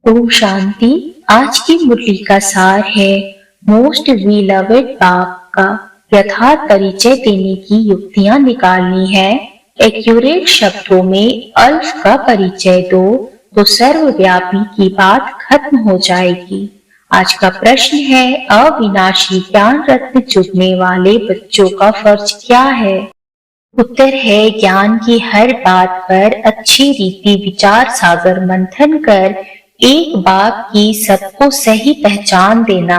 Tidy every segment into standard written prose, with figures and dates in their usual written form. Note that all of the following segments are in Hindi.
ओम शांति। आज की मुरली का सार है मोस्ट बिलवेड बाप का यथार्थ परिचय देने की युक्तियां निकालनी है। एक्यूरेट शब्दों में अल्फ का परिचय दो तो सर्वव्यापी की बात खत्म हो जाएगी। आज का प्रश्न है, अविनाशी ज्ञान रत्न चुगने वाले बच्चों का फर्ज क्या है? उत्तर है, ज्ञान की हर बात पर अच्छी रीति विचार सागर मंथन कर एक बाप की सबको सही पहचान देना,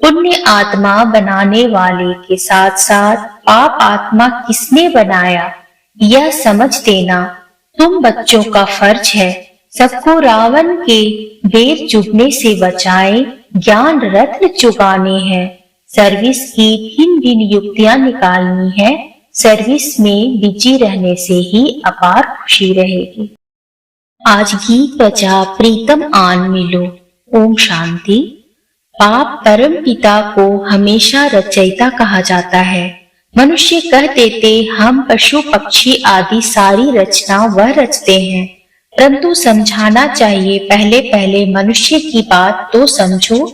पुण्य आत्मा बनाने वाले के साथ साथ पाप आत्मा किसने बनाया यह समझ देना तुम बच्चों का फर्ज है। सबको रावण के बेर चुगने से बचाए, ज्ञान रत्न चुगाने हैं। सर्विस की भिन्न भिन्न युक्तियां निकालनी है। सर्विस में बिजी रहने से ही अपार खुशी रहेगी। आज गीत बजा प्रीतम आन मिलो। ओम शांति। बाप परम पिता को हमेशा रचयिता कहा जाता है। मनुष्य कह देते हम पशु पक्षी आदि सारी रचना वह रचते हैं, परंतु समझाना चाहिए पहले पहले मनुष्य की बात तो समझो।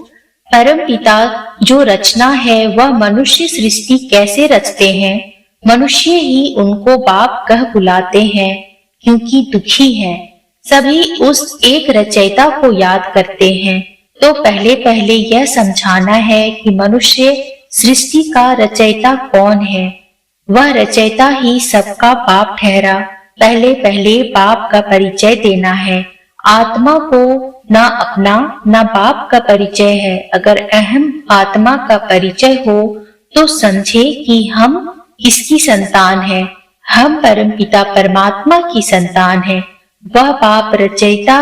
परम पिता जो रचना है वह मनुष्य सृष्टि कैसे रचते हैं? मनुष्य ही उनको बाप कह बुलाते हैं क्योंकि दुखी हैं। सभी उस एक रचयिता को याद करते हैं, तो पहले पहले यह समझाना है कि मनुष्य सृष्टि का रचयिता कौन है। वह रचयिता ही सबका बाप ठहरा। पहले पहले बाप का परिचय देना है। आत्मा को न अपना न बाप का परिचय है। अगर अहम आत्मा का परिचय हो तो समझे कि हम किसकी संतान है। हम परम पिता परमात्मा की संतान है। वह बाप रचयिता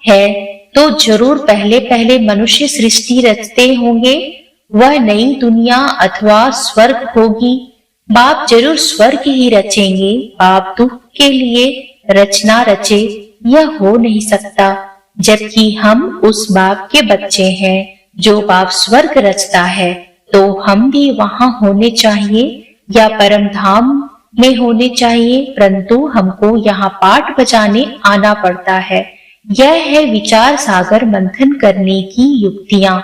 है तो जरूर पहले पहले मनुष्य सृष्टि रचते होंगे। वह नई दुनिया अथवा स्वर्ग होगी। बाप जरूर स्वर्ग ही रचेंगे। बाप दुख के लिए रचना रचे यह हो नहीं सकता, जबकि हम उस बाप के बच्चे हैं जो बाप स्वर्ग रचता है। तो हम भी वहां होने चाहिए या परम धाम में होने चाहिए, परंतु हमको यहाँ पाठ बजाने आना पड़ता है। यह है विचार सागर मंथन करने की युक्तियां।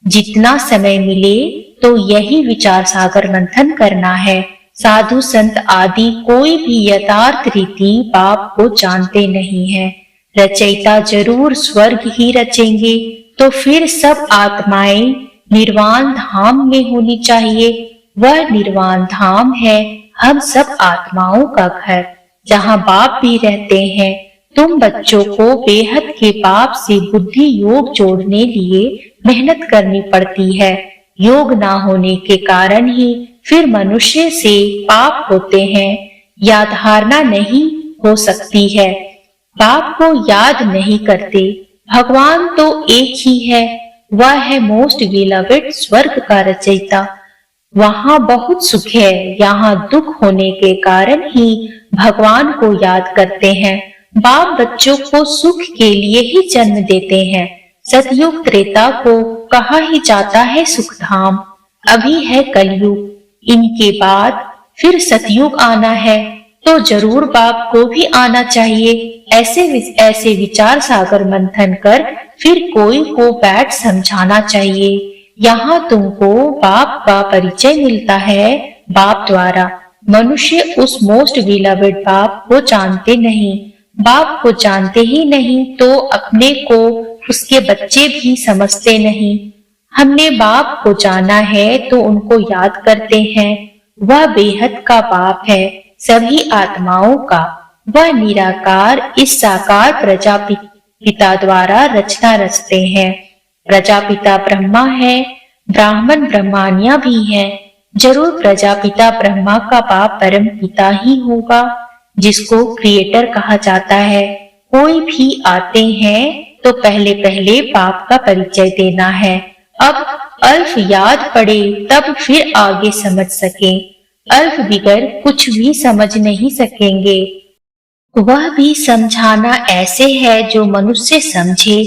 जितना समय मिले तो यही विचार सागर मंथन करना है। साधु संत आदि कोई भी यथार्थ रीति बाप को जानते नहीं है। रचयिता जरूर स्वर्ग ही रचेंगे, तो फिर सब आत्माएं निर्वाण धाम में होनी चाहिए। वह निर्वाण धाम है हम सब आत्माओं का घर, जहाँ बाप भी रहते हैं। तुम बच्चों को बेहद के बाप से बुद्धि योग जोड़ने लिए मेहनत करनी पड़ती है। योग ना होने के कारण ही फिर मनुष्य से पाप होते हैं। याद धारणा नहीं हो सकती है। बाप को याद नहीं करते। भगवान तो एक ही है। वह है मोस्ट बिलवेड स्वर्ग का रचयिता। वहाँ बहुत सुख है। यहाँ दुख होने के कारण ही भगवान को याद करते हैं। बाप बच्चों को सुख के लिए ही जन्म देते हैं। सतयुग त्रेता को कहा ही जाता है सुख धाम। अभी है कलयुग। इनके बाद फिर सतयुग आना है, तो जरूर बाप को भी आना चाहिए। ऐसे विचार सागर मंथन कर फिर कोई को बैठ समझाना चाहिए। यहाँ तुमको बाप का परिचय मिलता है। बाप द्वारा मनुष्य उस मोस्ट बिलवेड बाप को जानते नहीं। बाप को जानते ही नहीं तो अपने को उसके बच्चे भी समझते नहीं। हमने बाप को जाना है तो उनको याद करते हैं। वह बेहद का बाप है सभी आत्माओं का। वह निराकार इस साकार प्रजापिता द्वारा रचना रचते हैं। प्रजापिता ब्रह्मा है, ब्राह्मण ब्रह्मानिया भी हैं। जरूर प्रजापिता ब्रह्मा का बाप परम पिता ही होगा, जिसको क्रिएटर कहा जाता है। कोई भी आते हैं तो पहले पहले बाप का परिचय देना है। अब अल्फ याद पड़े तब फिर आगे समझ सके। अल्फ बिगर कुछ भी समझ नहीं सकेंगे। वह भी समझाना ऐसे है जो मनुष्य समझे।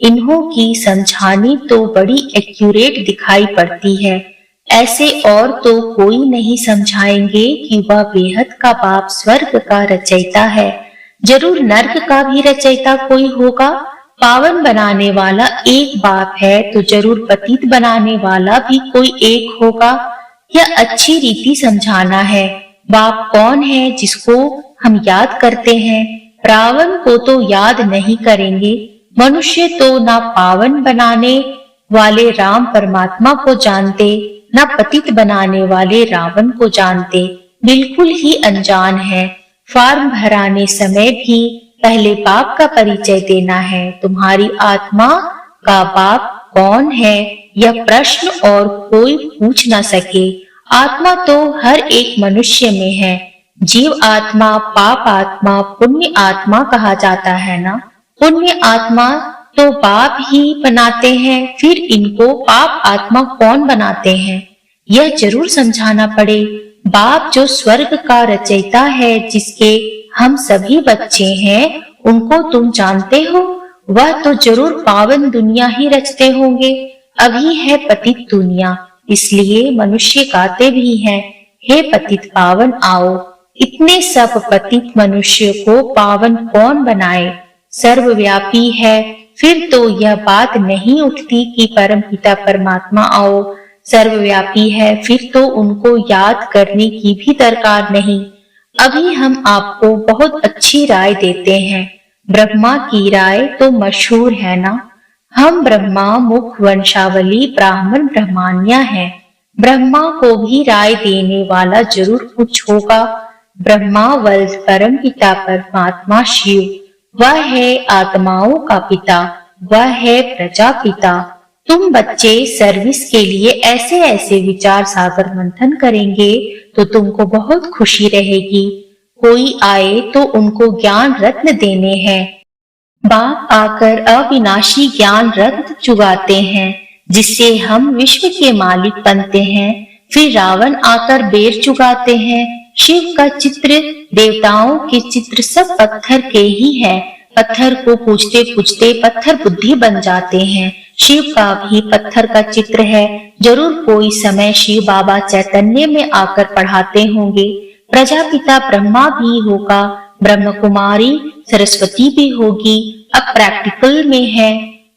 इन्हों की समझानी तो बड़ी एक्यूरेट दिखाई पड़ती है। ऐसे और तो कोई नहीं समझाएंगे कि वह बेहद का बाप स्वर्ग का रचयिता है। जरूर नर्क का भी रचयिता कोई होगा। पावन बनाने वाला एक बाप है तो जरूर पतित बनाने वाला भी कोई एक होगा। यह अच्छी रीति समझाना है। बाप कौन है जिसको हम याद करते हैं? रावण को तो याद नहीं करेंगे। मनुष्य तो ना पावन बनाने वाले राम परमात्मा को जानते, ना पतित बनाने वाले रावण को जानते, बिल्कुल ही अनजान है। फॉर्म भराने समय भी पहले बाप का परिचय देना है। तुम्हारी आत्मा का बाप कौन है, यह प्रश्न और कोई पूछ न सके। आत्मा तो हर एक मनुष्य में है। जीव आत्मा, पाप आत्मा, पुण्य आत्मा कहा जाता है ना। पुण्य आत्मा तो बाप ही बनाते हैं, फिर इनको पाप आत्मा कौन बनाते हैं, यह जरूर समझाना पड़े। बाप जो स्वर्ग का रचयिता है, जिसके हम सभी बच्चे हैं, उनको तुम जानते हो। वह तो जरूर पावन दुनिया ही रचते होंगे। अभी है पतित दुनिया, इसलिए मनुष्य गाते भी हैं, हे पतित पावन आओ। इतने सब पतित मनुष्य को पावन कौन बनाए? सर्वव्यापी है, फिर तो यह बात नहीं उठती कि परमपिता परमात्मा आओ। सर्वव्यापी है, फिर तो उनको याद करने की भी दरकार नहीं। अभी हम आपको बहुत अच्छी राय देते हैं। ब्रह्मा की राय तो मशहूर है ना। हम ब्रह्मा मुख वंशावली ब्राह्मण ब्रह्मान्या हैं। ब्रह्मा को भी राय देने वाला जरूर कुछ होगा। ब्रह्मा वल्द परम पिता परमात्मा शिव, वह है आत्माओं का पिता, वह है प्रजापिता। तुम बच्चे सर्विस के लिए ऐसे ऐसे विचार सागर मंथन करेंगे तो तुमको बहुत खुशी रहेगी। कोई आए तो उनको ज्ञान रत्न देने हैं। बाप आकर अविनाशी ज्ञान रत्न चुगाते हैं, जिससे हम विश्व के मालिक बनते हैं। फिर रावण आकर बेर चुगाते हैं। शिव का चित्र, देवताओं के चित्र सब पत्थर के ही हैं। पत्थर को पूजते पूजते पत्थर बुद्धि बन जाते हैं। शिव का भी पत्थर का चित्र है। जरूर कोई समय शिव बाबा चैतन्य में आकर पढ़ाते होंगे। प्रजापिता ब्रह्मा भी होगा, ब्रह्म कुमारी सरस्वती भी होगी। अब प्रैक्टिकल में है,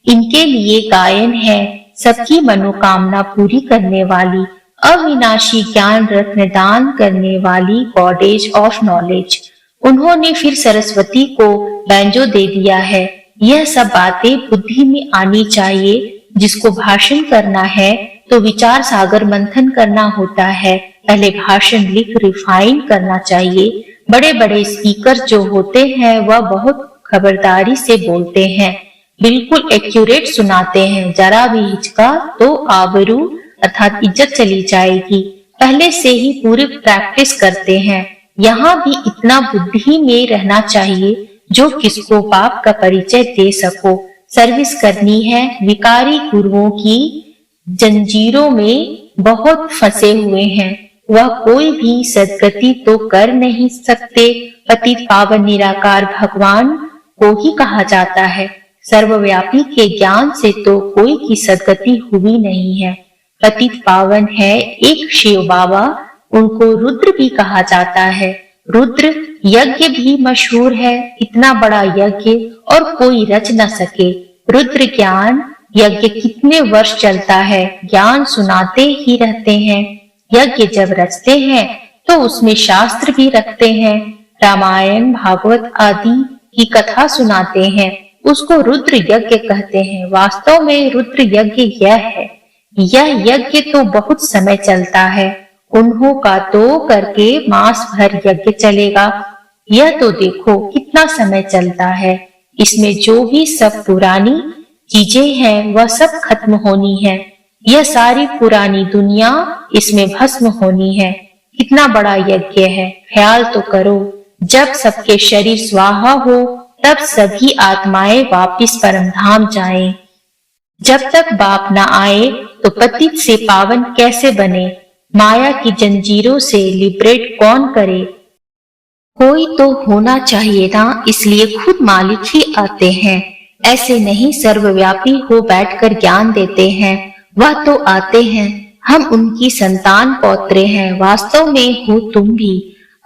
इनके लिए गायन है। सबकी मनोकामना पूरी करने वाली, अविनाशी ज्ञान रत्न दान करने वाली गॉडेज ऑफ नॉलेज। उन्होंने फिर सरस्वती को बैंजो दे दिया है। यह सब बातें बुद्धि में आनी चाहिए। जिसको भाषण करना है तो विचार सागर मंथन करना होता है। पहले भाषण लिख रिफाइन करना चाहिए। बड़े बड़े स्पीकर जो होते हैं वह बहुत खबरदारी से बोलते हैं, बिल्कुल एक्यूरेट सुनाते हैं। जरा भी हिचका तो आबरू अर्थात इज्जत चली जाएगी। पहले से ही पूरी प्रैक्टिस करते हैं। यहाँ भी इतना बुद्धि में रहना चाहिए जो किसको बाप का परिचय दे सको। सर्विस करनी है। विकारी गुरुओं की जंजीरों में बहुत फंसे हुए हैं। वह कोई भी सदगति तो कर नहीं सकते। पतित पावन निराकार भगवान को ही कहा जाता है। सर्वव्यापी के ज्ञान से तो कोई की सदगति हुई नहीं है। पतित पावन है एक शिव बाबा, उनको रुद्र भी कहा जाता है। रुद्र यज्ञ भी मशहूर है। इतना बड़ा यज्ञ और कोई रच न सके। रुद्र ज्ञान यज्ञ कितने वर्ष चलता है, ज्ञान सुनाते ही रहते हैं। यज्ञ जब रचते हैं तो उसमें शास्त्र भी रखते हैं। रामायण भागवत आदि की कथा सुनाते हैं। उसको रुद्र यज्ञ कहते हैं। वास्तव में रुद्र यज्ञ यह है। यह यज्ञ तो बहुत समय चलता है। उन्हों का तो करके मास भर यज्ञ चलेगा। यह तो देखो कितना समय चलता है। इसमें जो भी सब पुरानी चीजें हैं वह सब खत्म होनी है। यह सारी पुरानी दुनिया इसमें भस्म होनी है। कितना बड़ा यज्ञ है, ख्याल तो करो। जब सबके शरीर स्वाहा हो तब सभी आत्माएं वापिस परमधाम जाएं। जब तक बाप न आए तो पतित से पावन कैसे बने? माया की जंजीरों से लिबरेट कौन करे? कोई तो होना चाहिए ना, इसलिए खुद मालिक ही आते हैं। ऐसे नहीं सर्वव्यापी हो बैठकर ज्ञान देते हैं। वह तो आते हैं। हम उनकी संतान पौत्रे हैं। वास्तव में हो तुम भी।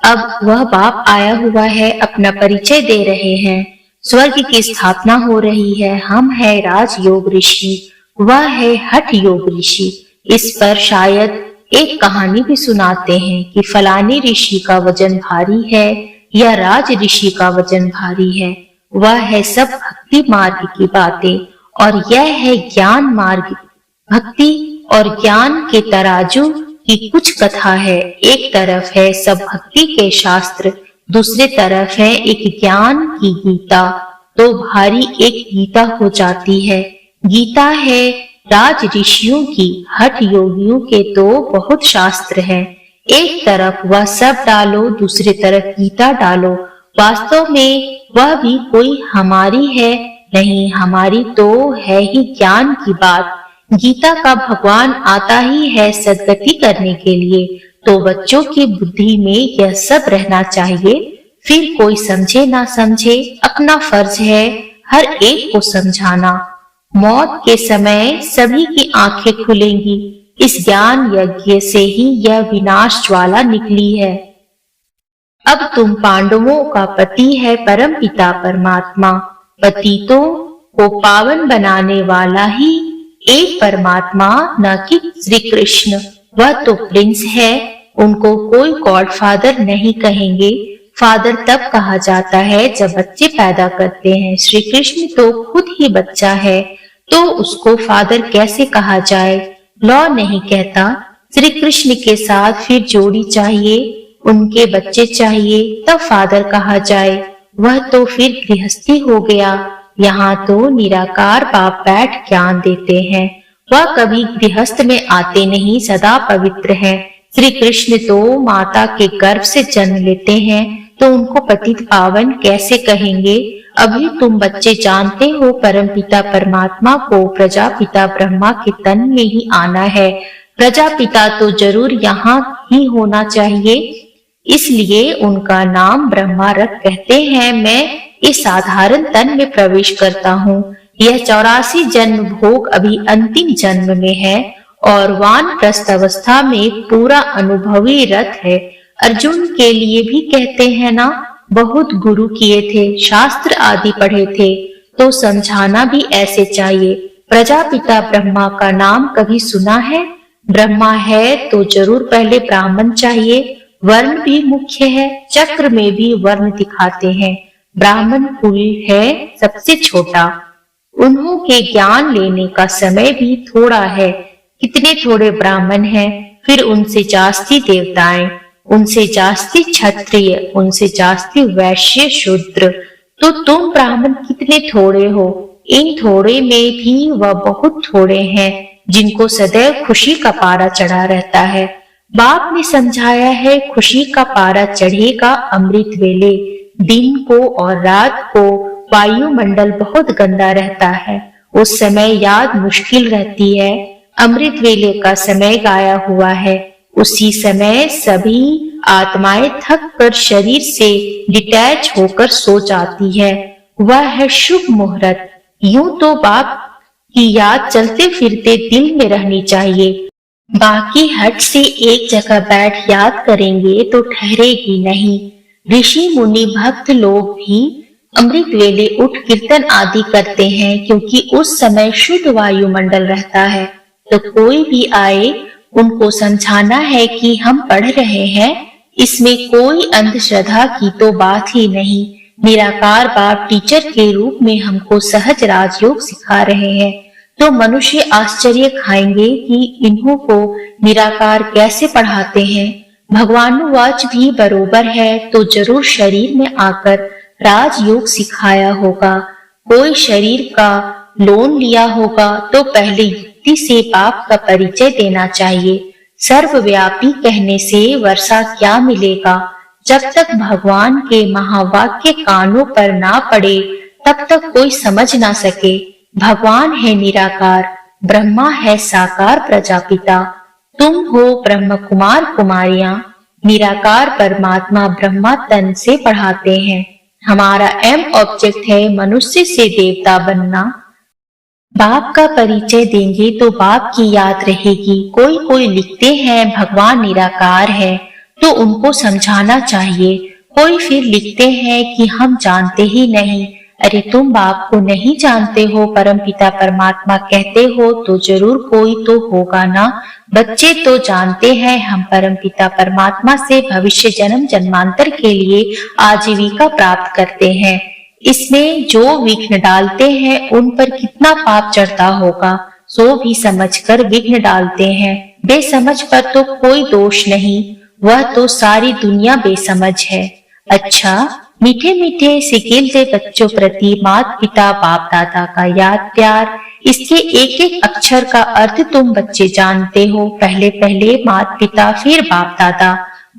अब वह बाप आया हुआ है, अपना परिचय दे रहे हैं। स्वर्ग की स्थापना हो रही है। हम है राजयोग ऋषि, वह है हठ योग ऋषि। इस पर शायद एक कहानी भी सुनाते हैं कि फलाने ऋषि का वजन भारी है या राज ऋषि का वजन भारी है। वह है सब भक्ति मार्ग की बातें और यह है ज्ञान मार्ग। भक्ति और ज्ञान के तराजू की कुछ कथा है। एक तरफ है सब भक्ति के शास्त्र, दूसरे तरफ है एक ज्ञान की गीता। तो भारी एक गीता हो जाती है। गीता है राज ऋषियों की, हठ योगियों के तो बहुत शास्त्र हैं। एक तरफ वह सब डालो, दूसरी तरफ गीता डालो। वास्तव में वह भी कोई हमारी है नहीं, हमारी तो है ही ज्ञान की बात। गीता का भगवान आता ही है सद्गति करने के लिए, तो बच्चों की बुद्धि में यह सब रहना चाहिए। फिर कोई समझे ना समझे, अपना फर्ज है हर एक को समझाना। मौत के समय सभी की आंखें खुलेंगी। इस ज्ञान यज्ञ से ही यह विनाश ज्वाला निकली है। अब तुम पांडवों का पति है परम पिता परमात्मा। पतितों को पावन बनाने वाला ही एक परमात्मा, न कि श्री कृष्ण। वह तो प्रिंस है, उनको कोई गॉडफादर नहीं कहेंगे। फादर तब कहा जाता है जब बच्चे पैदा करते हैं। श्री कृष्ण तो खुद ही बच्चा है, तो उसको फादर कैसे कहा जाए? लॉ नहीं कहता। श्री कृष्ण के साथ फिर जोड़ी चाहिए, उनके बच्चे चाहिए, तब फादर कहा जाए। वह तो फिर गृहस्थी हो गया। यहाँ तो निराकार बाप बैठ ज्ञान देते हैं। वह कभी गृहस्थ में आते नहीं, सदा पवित्र हैं। श्री कृष्ण तो माता के गर्भ से जन्म लेते हैं, तो उनको पतित पावन कैसे कहेंगे? अभी तुम बच्चे जानते हो परमपिता परमात्मा को प्रजापिता ब्रह्मा के तन में ही आना है। प्रजापिता तो जरूर यहाँ ही होना चाहिए, इसलिए उनका नाम ब्रह्मा रख कहते हैं। मैं इस साधारण तन में प्रवेश करता हूँ। यह 84 जन्म भोग अभी अंतिम जन्म में है और वानप्रस्थ अवस्था में पूरा अनुभवी रथ है। अर्जुन के लिए भी कहते हैं ना, बहुत गुरु किए थे, शास्त्र आदि पढ़े थे, तो समझाना भी ऐसे चाहिए। प्रजापिता ब्रह्मा का नाम कभी सुना है? ब्रह्मा है तो जरूर पहले ब्राह्मण चाहिए। वर्ण भी मुख्य है, चक्र में भी वर्ण दिखाते हैं। ब्राह्मण कुल है सबसे छोटा। उन्हों के ज्ञान लेने का समय भी थोड़ा है। कितने थोड़े ब्राह्मण हैं, फिर उनसे जास्ती देवताएं, उनसे जास्ती क्षत्रिय, उनसे जास्ती वैश्य शूद्र। तो तुम ब्राह्मण कितने थोड़े हो। इन थोड़े में भी वह बहुत थोड़े हैं जिनको सदैव खुशी का पारा चढ़ा रहता है। बाप ने समझाया है, खुशी का पारा चढ़ेगा अमृत वेले। दिन को और रात को वायुमंडल बहुत गंदा रहता है, उस समय याद मुश्किल रहती है। अमृत वेले का समय गाया हुआ है। उसी समय सभी आत्माएं थक कर शरीर से डिटैच होकर सो जाती है। वह है शुभ मुहूर्त। यूं तो बाप की याद चलते फिरते दिल में रहनी चाहिए। बाकी हट से एक जगह बैठ याद करेंगे तो ठहरेगी नहीं। ऋषि मुनि भक्त लोग भी अमृत वेले उठ कीर्तन आदि करते हैं, क्योंकि उस समय शुद्ध वायुमंडल रहता है। तो कोई भी आए, उनको समझाना है कि हम पढ़ रहे हैं, इसमें कोई अंधश्रद्धा की तो बात ही नहीं। निराकार बाप टीचर के रूप में हमको सहज राजयोग सिखा रहे हैं। तो मनुष्य आश्चर्य खाएंगे कि इन्हों को निराकार कैसे पढ़ाते हैं। भगवानुवाच भी बरोबर है, तो जरूर शरीर में आकर राजयोग सिखाया होगा। कोई शरीर का लोन लिया होगा तो पहले युक्ति से बाप का परिचय देना चाहिए। सर्वव्यापी कहने से वर्षा क्या मिलेगा? जब तक भगवान के महावाक्य कानों पर ना पड़े, तब तक कोई समझ ना सके। भगवान है निराकार, ब्रह्मा है साकार प्रजापिता, तुम हो ब्रह्म कुमार कुमारियां। निराकार परमात्मा ब्रह्मा तन से पढ़ाते हैं। हमारा एम ऑब्जेक्ट है मनुष्य से देवता बनना। बाप का परिचय देंगे तो बाप की याद रहेगी। कोई कोई लिखते हैं भगवान निराकार है, तो उनको समझाना चाहिए। कोई फिर लिखते हैं कि हम जानते ही नहीं, अरे तुम बाप को नहीं जानते हो, परमपिता परमात्मा कहते हो तो जरूर कोई तो होगा ना। बच्चे तो जानते हैं हम परमपिता परमात्मा से भविष्य जन्म जन्मांतर के लिए आजीविका प्राप्त करते हैं। इसमें जो विघ्न डालते हैं उन पर कितना पाप चढ़ता होगा, सो भी समझकर विघ्न डालते हैं। बेसमझ पर तो कोई दोष नहीं, वह तो सारी दुनिया बेसमझ है। अच्छा, मीठे मीठे सिकिलते बच्चों प्रति माता पिता बाप दादा का याद प्यार, इसके एक एक अक्षर का अर्थ तुम बच्चे जानते हो। पहले पहले माता पिता फिर बाप दादा।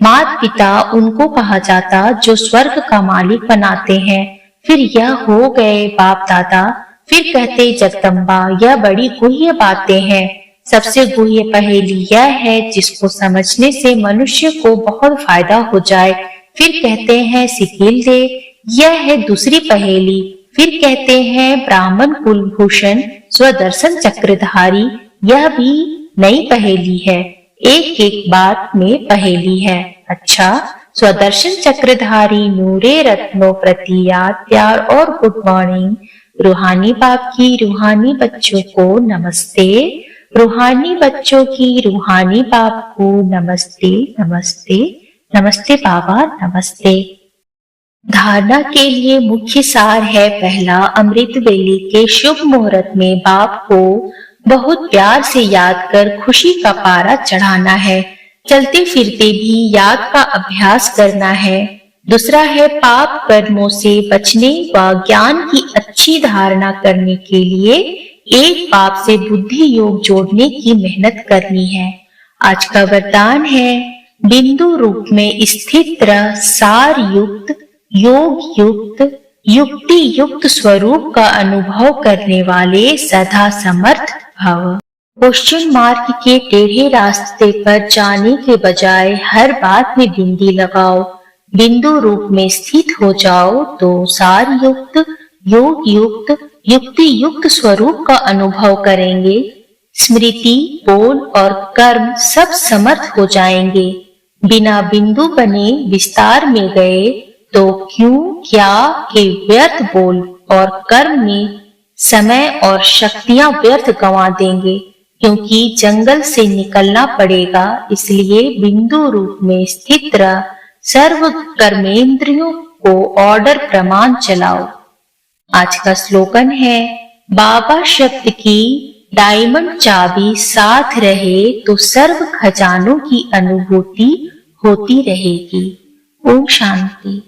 माता पिता उनको कहा जाता जो स्वर्ग का मालिक बनाते हैं, फिर यह हो गए बाप दादा। फिर कहते जगदम्बा, यह बड़ी गुह्य बातें हैं। सबसे गुह्य पहेली यह है जिसको समझने से मनुष्य को बहुत फायदा हो जाए। फिर कहते हैं सिकिलते, यह है दूसरी पहेली। फिर कहते हैं ब्राह्मण कुलभूषण स्वदर्शन चक्रधारी, यह भी नई पहेली है। एक एक बात में पहेली है। अच्छा, स्वदर्शन चक्रधारी नूरे रत्नों प्रति याद प्यार और गुड मॉर्निंग। रूहानी बाप की रूहानी बच्चों को नमस्ते। रूहानी बच्चों की रूहानी बाप को नमस्ते नमस्ते नमस्ते बाबा नमस्ते। धारणा के लिए मुख्य सार है पहला, अमृत वेले के शुभ मुहूर्त में बाप को बहुत प्यार से याद कर खुशी का पारा चढ़ाना है। चलते फिरते भी याद का अभ्यास करना है। दूसरा है पाप कर्मों से बचने व ज्ञान की अच्छी धारणा करने के लिए एक बाप से बुद्धि योग जोड़ने की मेहनत करनी है। आज का वरदान है, बिंदु रूप में स्थित रह सार युक्त योग युक्त युक्ति युक्त स्वरूप का अनुभव करने वाले सदा समर्थ भव। क्वेश्चन मार्ग के टेढ़े रास्ते पर जाने के बजाय हर बात में बिंदी लगाओ। बिंदु रूप में स्थित हो जाओ तो सार युक्त योग युक्त युक्ति युक्त स्वरूप का अनुभव करेंगे। स्मृति, बोल और कर्म सब समर्थ हो जाएंगे। बिना बिंदु बने विस्तार में गए तो क्यों क्या के व्यर्थ बोल और कर्म में समय और शक्तियां व्यर्थ गंवा देंगे, क्योंकि जंगल से निकलना पड़ेगा। इसलिए बिंदु रूप में स्थित रह सर्व कर्मेंद्रियों को ऑर्डर प्रमाण चलाओ। आज का स्लोगन है, बाबा शब्द की डायमंड चाबी साथ रहे तो सर्व खजानों की अनुभूति होती रहेगी। ओम शांति।